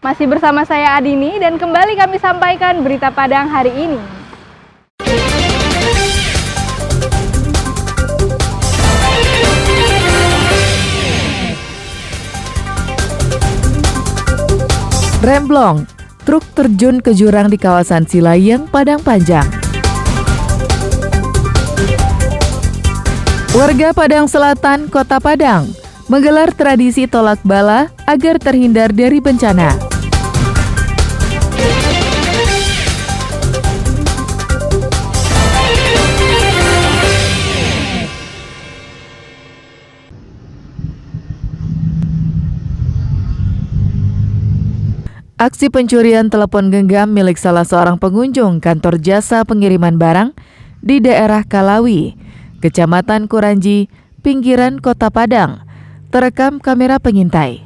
Masih bersama saya Adini dan kembali kami sampaikan berita Padang hari ini. Remblong, truk terjun ke jurang di kawasan Silayeng, Padang Panjang. Warga Padang Selatan, Kota Padang, menggelar tradisi tolak bala agar terhindar dari bencana. Aksi pencurian telepon genggam milik salah seorang pengunjung kantor jasa pengiriman barang di daerah Kalawi, Kecamatan Kuranji, pinggiran Kota Padang, terekam kamera pengintai.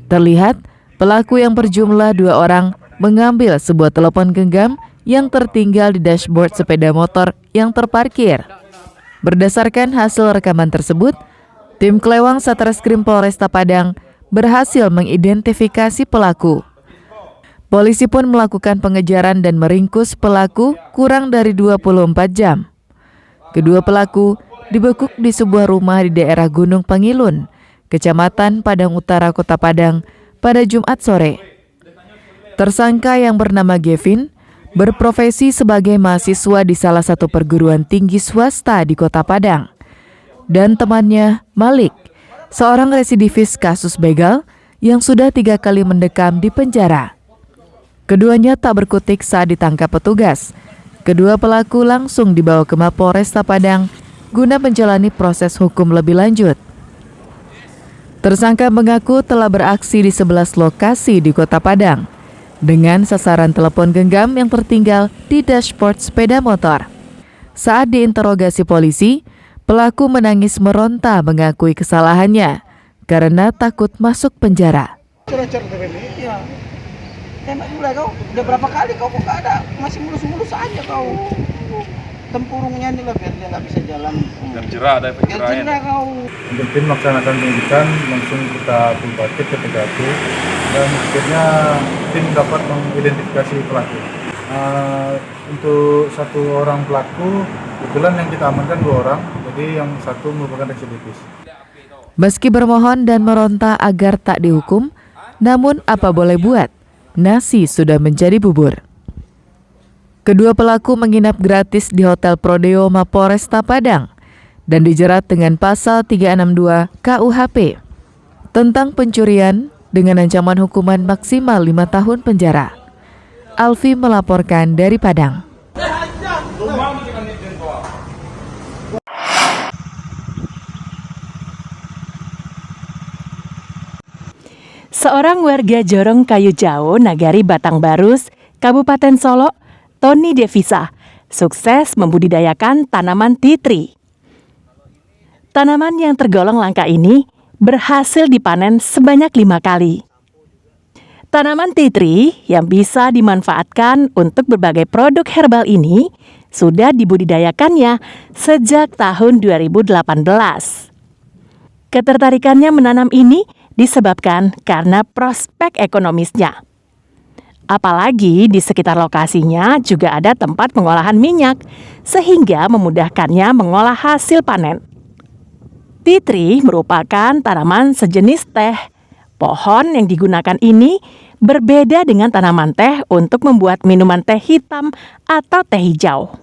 Terlihat pelaku yang berjumlah 2 orang mengambil sebuah telepon genggam yang tertinggal di dashboard sepeda motor yang terparkir. Berdasarkan hasil rekaman tersebut, tim Klewang Satreskrim Polresta Padang berhasil mengidentifikasi pelaku. Polisi pun melakukan pengejaran dan meringkus pelaku kurang dari 24 jam. Kedua pelaku dibekuk di sebuah rumah di daerah Gunung Pangilun, Kecamatan Padang Utara, Kota Padang pada Jumat sore. Tersangka yang bernama Gavin berprofesi sebagai mahasiswa di salah satu perguruan tinggi swasta di Kota Padang. Dan temannya Malik, seorang residivis kasus begal yang sudah 3 kali mendekam di penjara. Keduanya tak berkutik saat ditangkap petugas. Kedua pelaku langsung dibawa ke Mapolresta Padang guna menjalani proses hukum lebih lanjut. Tersangka mengaku telah beraksi di 11 lokasi di Kota Padang dengan sasaran telepon genggam yang tertinggal di dashboard sepeda motor. Saat diinterogasi polisi, pelaku menangis meronta mengakui kesalahannya karena takut masuk penjara. Tembak mulai kau, udah berapa kali kau kok gak ada, masih mulus-mulus aja kau. Tempurungnya nih lah biar dia nggak bisa jalan. Dan jerah, ada efek jerahnya. Jerah kau. Untuk tim melaksanakan penyidikan langsung kita pull bucket ke TKP dan akhirnya tim dapat mengidentifikasi pelaku. Untuk 1 orang pelaku, kebetulan yang kita amankan 2 orang, jadi yang 1 merupakan residivis. Meski bermohon dan meronta agar tak dihukum, namun apa boleh buat? Nasi sudah menjadi bubur. Kedua pelaku menginap gratis di Hotel Prodeo Mapolresta Padang dan dijerat dengan pasal 362 KUHP tentang pencurian dengan ancaman hukuman maksimal 5 tahun penjara. Alfi melaporkan dari Padang. Seorang warga Jorong Kayu Jauh, Nagari Batang Barus, Kabupaten Solo, Tony Devisa, sukses membudidayakan tanaman tea tree. Tanaman yang tergolong langka ini berhasil dipanen sebanyak 5 kali. Tanaman tea tree yang bisa dimanfaatkan untuk berbagai produk herbal ini sudah dibudidayakannya sejak tahun 2018. Ketertarikannya menanam ini disebabkan karena prospek ekonomisnya. Apalagi di sekitar lokasinya juga ada tempat pengolahan minyak, sehingga memudahkannya mengolah hasil panen. Tea tree merupakan tanaman sejenis teh. Pohon yang digunakan ini berbeda dengan tanaman teh untuk membuat minuman teh hitam atau teh hijau.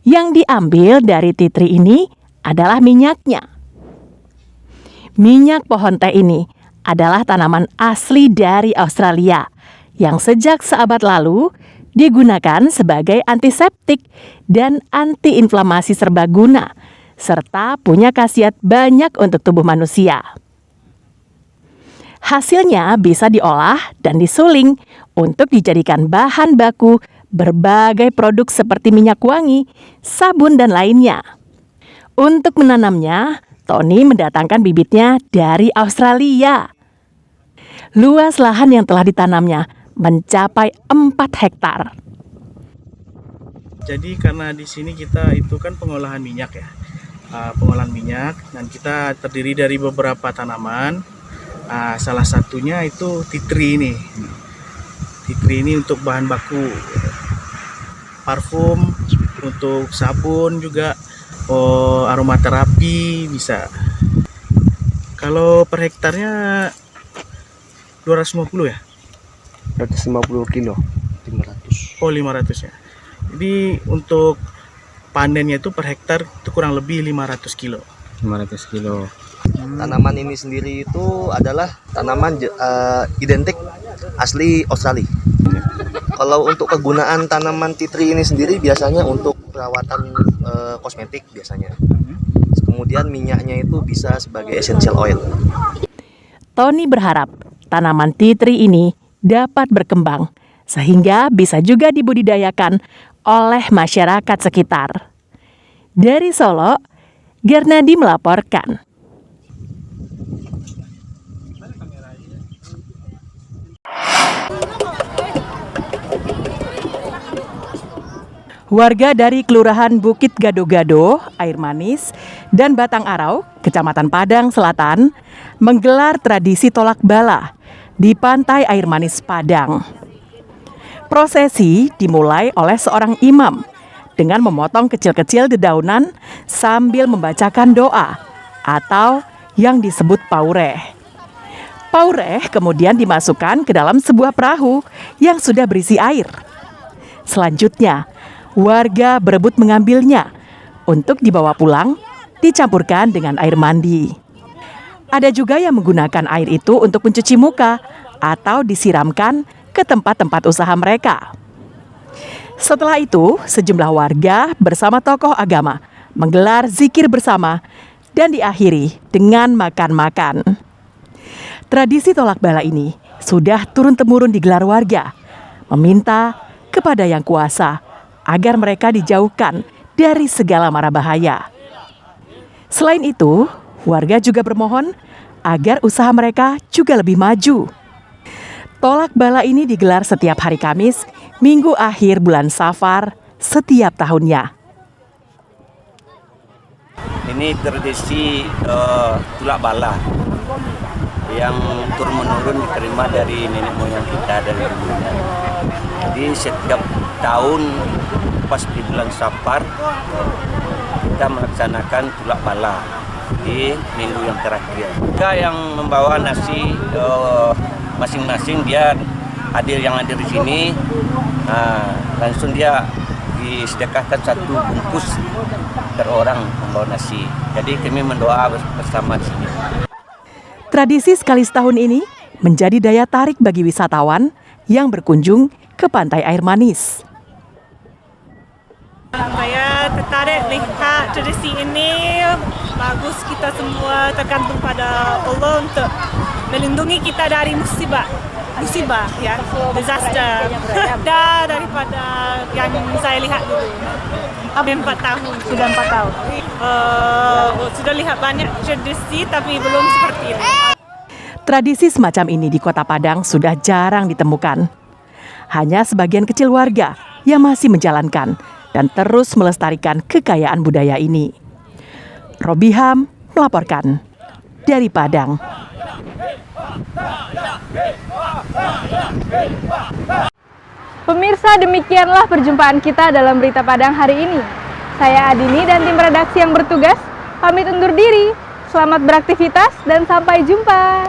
Yang diambil dari tea tree ini adalah minyaknya. Minyak pohon teh ini adalah tanaman asli dari Australia yang sejak seabad lalu digunakan sebagai antiseptik dan antiinflamasi serbaguna, serta punya khasiat banyak untuk tubuh manusia. Hasilnya bisa diolah dan disuling untuk dijadikan bahan baku berbagai produk seperti minyak wangi, sabun, dan lainnya. Untuk menanamnya, Tony mendatangkan bibitnya dari Australia. Luas lahan yang telah ditanamnya mencapai 4 hektar. Jadi karena di sini kita itu kan pengolahan minyak ya, pengolahan minyak, dan kita terdiri dari beberapa tanaman. Salah satunya itu tea tree ini. Tea tree ini untuk bahan baku parfum, untuk sabun juga, aromaterapi bisa. Kalau per hektarnya 250 ya? 150 kilo, 500. Oh, 500 ya. Jadi untuk panennya itu per hektar itu kurang lebih 500 kilo. 500 kilo. Tanaman ini sendiri itu adalah tanaman identik asli Australia. Kalau untuk kegunaan tanaman tea tree ini sendiri biasanya untuk perawatan kosmetik biasanya. Kemudian minyaknya itu bisa sebagai essential oil. Tony berharap tanaman tea tree ini dapat berkembang sehingga bisa juga dibudidayakan oleh masyarakat sekitar. Dari Solo, Gernadi melaporkan. Warga dari Kelurahan Bukit Gado-Gado, Air Manis, dan Batang Arau, Kecamatan Padang Selatan, menggelar tradisi tolak bala di Pantai Air Manis Padang. Prosesi dimulai oleh seorang imam dengan memotong kecil-kecil dedaunan sambil membacakan doa atau yang disebut paureh. Paureh kemudian dimasukkan ke dalam sebuah perahu yang sudah berisi air. Selanjutnya, warga berebut mengambilnya untuk dibawa pulang, dicampurkan dengan air mandi. Ada juga yang menggunakan air itu untuk mencuci muka atau disiramkan ke tempat-tempat usaha mereka. Setelah itu, sejumlah warga bersama tokoh agama menggelar zikir bersama dan diakhiri dengan makan-makan. Tradisi tolak bala ini sudah turun-temurun digelar warga, meminta kepada Yang Kuasa agar mereka dijauhkan dari segala mara bahaya. Selain itu, warga juga bermohon agar usaha mereka juga lebih maju. Tolak bala ini digelar setiap hari Kamis, minggu akhir bulan Safar setiap tahunnya. Ini tradisi tulak bala yang turun-menurun diterima dari nenek moyang kita dari dulunya. Jadi setiap tahun pas di bulan Safar kita melaksanakan tulak bala di minggu yang terakhir. Kita yang membawa nasi masing-masing dia hadir di sini, langsung dia disedekahkan 1 bungkus per orang membawa nasi. Jadi kami mendoa bersama di sini. Tradisi sekali setahun ini menjadi daya tarik bagi wisatawan yang berkunjung ke Pantai Air Manis. Saya tertarik lihat tradisi ini, bagus kita semua tergantung pada Allah untuk melindungi kita dari musibah ya, disaster. Dan daripada yang saya lihat dulu, 4 tahun. Sudah 4 tahun. Sudah lihat banyak tradisi tapi belum seperti ini. Tradisi semacam ini di Kota Padang sudah jarang ditemukan. Hanya sebagian kecil warga yang masih menjalankan dan terus melestarikan kekayaan budaya ini. Robiham melaporkan dari Padang. Pemirsa, demikianlah perjumpaan kita dalam Berita Padang hari ini. Saya Adini dan tim redaksi yang bertugas pamit undur diri. Selamat beraktivitas dan sampai jumpa.